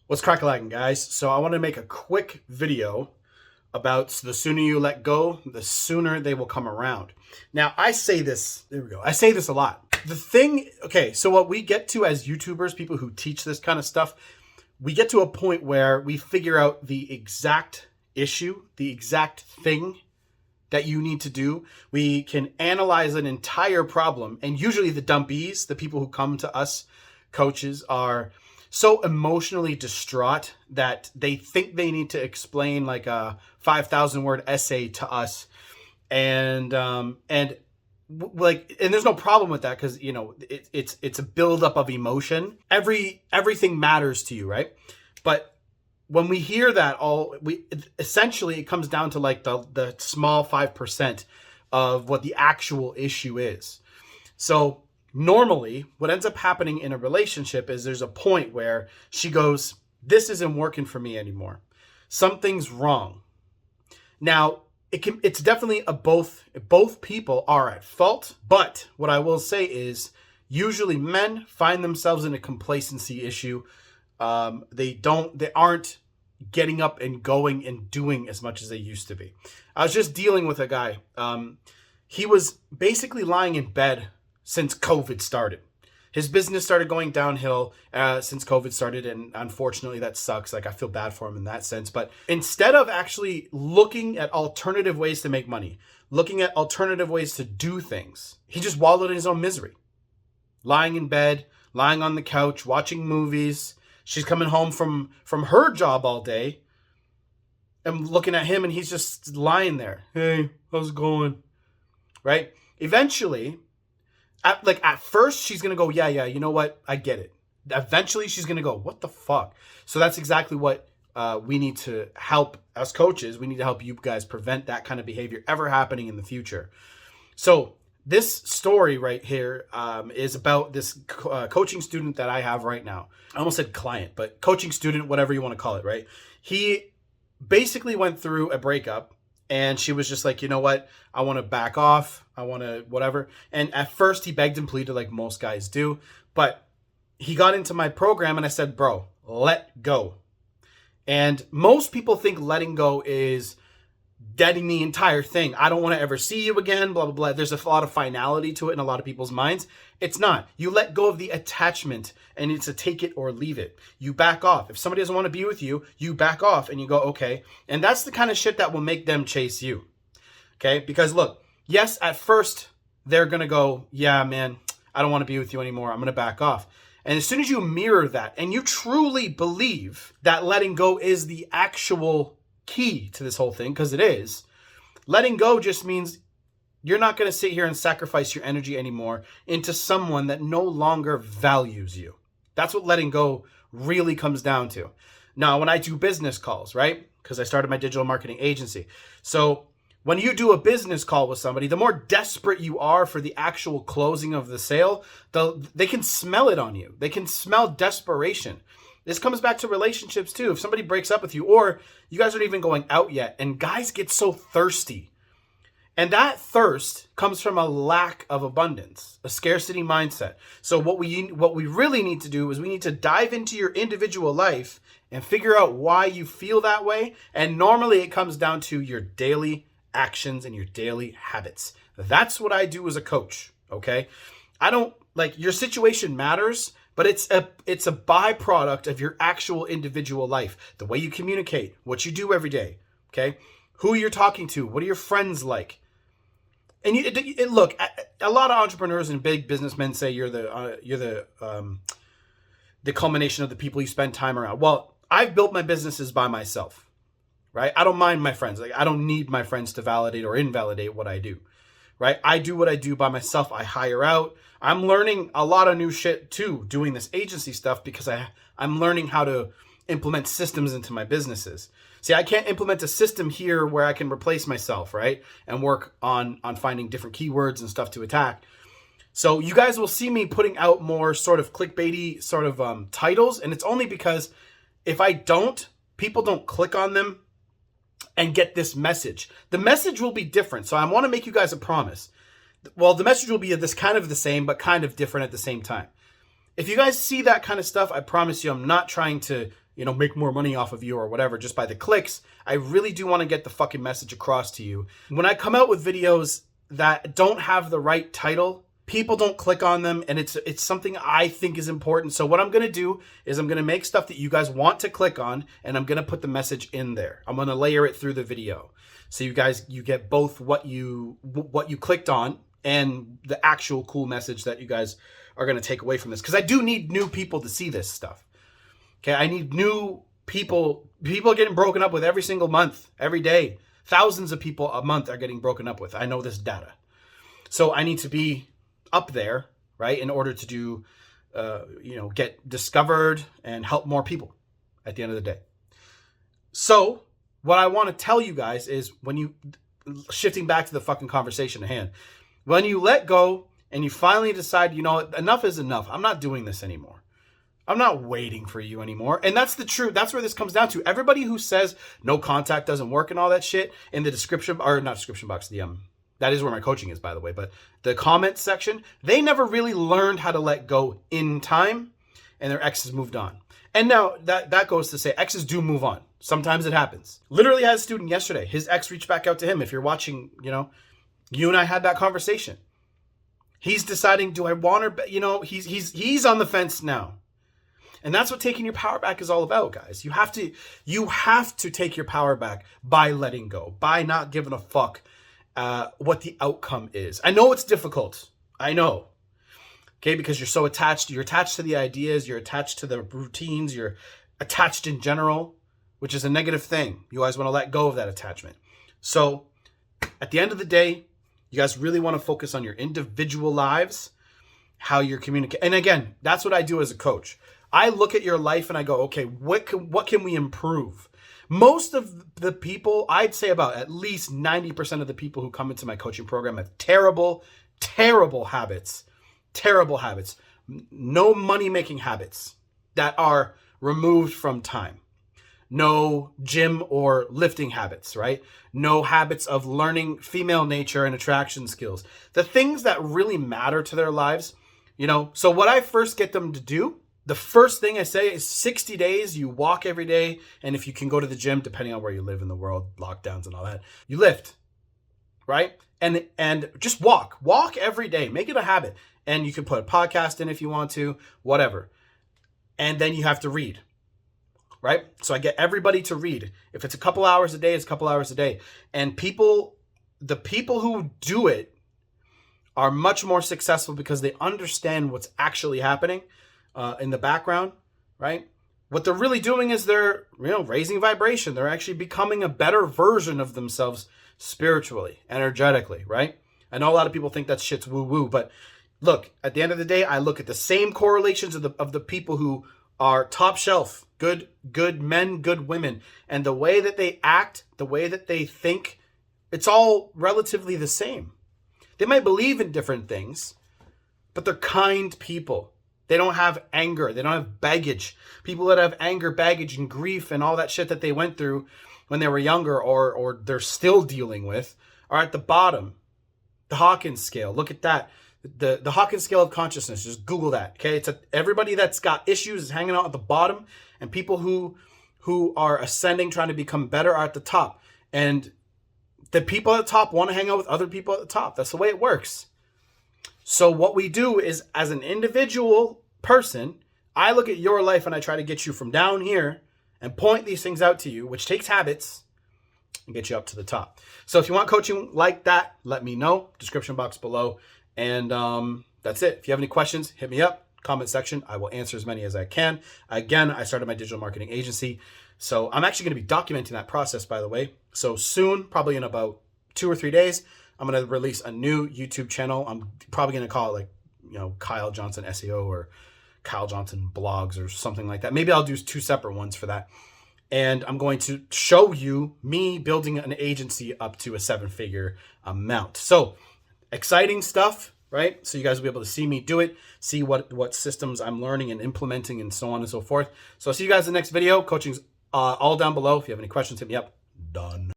What's crack-a-lackin', guys? So I want to make a quick video about the sooner you let go, the sooner they will come around. Now, I say this, there we go. I say this a lot. The thing, okay, so what we get to as YouTubers, people who teach this kind of stuff, we get to a point where we figure out the exact issue, the exact thing that you need to do. We can analyze an entire problem. And usually the dumpies, the people who come to us, coaches, are so emotionally distraught that they think they need to explain like a 5,000 word essay to us. And there's no problem with that, because it's a buildup of emotion. Everything matters to you, right? But when we hear that, essentially it comes down to like the small 5% of what the actual issue is. So normally what ends up happening in a relationship is there's a point where she goes, this isn't working for me anymore. Something's wrong. Now, it's definitely both people are at fault, but what I will say is usually men find themselves in a complacency issue. They aren't getting up and going and doing as much as they used to be. I was just dealing with a guy. He was basically lying in bed since COVID started. His business started going downhill since COVID started, and unfortunately that sucks. Like, I feel bad for him in that sense. But instead of actually looking at alternative ways to make money, looking at alternative ways to do things, he just wallowed in his own misery. Lying in bed, lying on the couch, watching movies. She's coming home from her job all day and looking at him, and he's just lying there. Hey, how's it going? Right? Eventually, at first, she's going to go, yeah, you know what? I get it. Eventually, she's going to go, what the fuck? So that's exactly what we need to help as coaches. We need to help you guys prevent that kind of behavior ever happening in the future. So this story right here is about this coaching student that I have right now. I almost said client, but coaching student, whatever you want to call it, right? He basically went through a breakup. And she was just like, you know what? I want to back off. I want to whatever. And at first he begged and pleaded like most guys do. But he got into my program and I said, bro, let go. And most people think letting go is deading the entire thing. I don't want to ever see you again, blah, blah, blah. There's a lot of finality to it in a lot of people's minds. It's not. You let go of the attachment, and it's a take it or leave it. You back off. If somebody doesn't want to be with you, you back off and you go, okay. And that's the kind of shit that will make them chase you. Okay? Because look, yes, at first they're going to go, yeah, man, I don't want to be with you anymore. I'm going to back off. And as soon as you mirror that and you truly believe that letting go is the actual key to this whole thing, because it is, letting go just means you're not going to sit here and sacrifice your energy anymore into someone that no longer values you. That's what letting go really comes down to. Now, when I do business calls, right? Because I started my digital marketing agency. So when you do a business call with somebody, the more desperate you are for the actual closing of the sale, they can smell it on you. They can smell desperation. This comes back to relationships too. If somebody breaks up with you, or you guys aren't even going out yet, and guys get so thirsty. And that thirst comes from a lack of abundance, a scarcity mindset. So what we really need to do is we need to dive into your individual life and figure out why you feel that way. And normally it comes down to your daily actions and your daily habits. That's what I do as a coach, okay? I don't, like, your situation matters, but it's a byproduct of your actual individual life. The way you communicate, what you do every day, okay? Who you're talking to, what are your friends like? And look, a lot of entrepreneurs and big businessmen say you're the culmination of the people you spend time around. Well, I've built my businesses by myself, right? I don't mind my friends. Like, I don't need my friends to validate or invalidate what I do, right? I do what I do by myself. I hire out. I'm learning a lot of new shit too, doing this agency stuff, because I'm learning how to implement systems into my businesses. See, I can't implement a system here where I can replace myself, right? And work on finding different keywords and stuff to attack. So you guys will see me putting out more sort of clickbaity sort of titles. And it's only because if I don't, people don't click on them and get this message. The message will be different. So I want to make you guys a promise. Well, the message will be this kind of the same, but kind of different at the same time. If you guys see that kind of stuff, I promise you I'm not trying to make more money off of you or whatever just by the clicks. I really do want to get the fucking message across to you. When I come out with videos that don't have the right title, people don't click on them, and it's something I think is important. So what I'm going to do is I'm going to make stuff that you guys want to click on, and I'm going to put the message in there. I'm going to layer it through the video. So you get both what you clicked on and the actual cool message that you guys are going to take away from this. Because I do need new people to see this stuff. Okay, I need new people. People are getting broken up with every single month, every day. Thousands of people a month are getting broken up with. I know this data. So I need to be up there, right, in order to do, get discovered and help more people at the end of the day. So what I want to tell you guys is shifting back to the fucking conversation at hand, when you let go and you finally decide, enough is enough. I'm not doing this anymore. I'm not waiting for you anymore. And that's the truth. That's where this comes down to. Everybody who says no contact doesn't work and all that shit in the description, or not description box, that is where my coaching is, by the way, but the comments section, they never really learned how to let go in time, and their exes moved on. And now that goes to say exes do move on. Sometimes it happens. Literally had a student yesterday. His ex reached back out to him. If you're watching, you and I had that conversation. He's deciding, do I want her? He's on the fence now. And that's what taking your power back is all about, guys. You have to take your power back by letting go, by not giving a fuck what the outcome is. I know it's difficult. I know. Okay, because you're so attached. You're attached to the ideas. You're attached to the routines. You're attached in general, which is a negative thing. You guys want to let go of that attachment. So at the end of the day, you guys really want to focus on your individual lives, how you're communicating. And again, that's what I do as a coach. I look at your life and I go, okay, what can we improve? Most of the people, I'd say about at least 90% of the people who come into my coaching program have terrible, terrible habits. Terrible habits. No money-making habits that are removed from time. No gym or lifting habits, right? No habits of learning female nature and attraction skills. The things that really matter to their lives, So what I first get them to do, the first thing I say is 60 days, you walk every day. And if you can go to the gym, depending on where you live in the world, lockdowns and all that, you lift, right? And just walk every day, make it a habit. And you can put a podcast in if you want to, whatever. And then you have to read, right? So I get everybody to read. If it's a couple hours a day, it's a couple hours a day. And the people who do it are much more successful because they understand what's actually happening in the background, right? What they're really doing is they're, raising vibration. They're actually becoming a better version of themselves spiritually, energetically, right? I know a lot of people think that shit's woo-woo, but look, at the end of the day, I look at the same correlations of the people who are top shelf, good men, good women, and the way that they act, the way that they think, it's all relatively the same. They might believe in different things, but they're kind people. They don't have anger. They don't have baggage. People that have anger, baggage, and grief and all that shit that they went through when they were younger or they're still dealing with are at the bottom. The Hawkins scale. Look at that. The Hawkins scale of consciousness. Just Google that. Okay, everybody that's got issues is hanging out at the bottom, and people who are ascending, trying to become better, are at the top. And the people at the top want to hang out with other people at the top. That's the way it works. So what we do is, as an individual person, I look at your life and I try to get you from down here and point these things out to you, which takes habits, and get you up to the top. So if you want coaching like that, let me know. Description box below. And that's it. If you have any questions, hit me up. Comment section. I will answer as many as I can. Again, I started my digital marketing agency. So I'm actually going to be documenting that process, by the way. So soon, probably in about 2 or 3 days, I'm going to release a new YouTube channel. I'm probably going to call it Kyle Johnson SEO or Kyle Johnson Blogs or something like that. Maybe I'll do 2 separate ones for that. And I'm going to show you me building an agency up to a 7-figure amount. So exciting stuff, right? So you guys will be able to see me do it, see what systems I'm learning and implementing and so on and so forth. So I'll see you guys in the next video. Coaching's all down below. If you have any questions, hit me up. Done.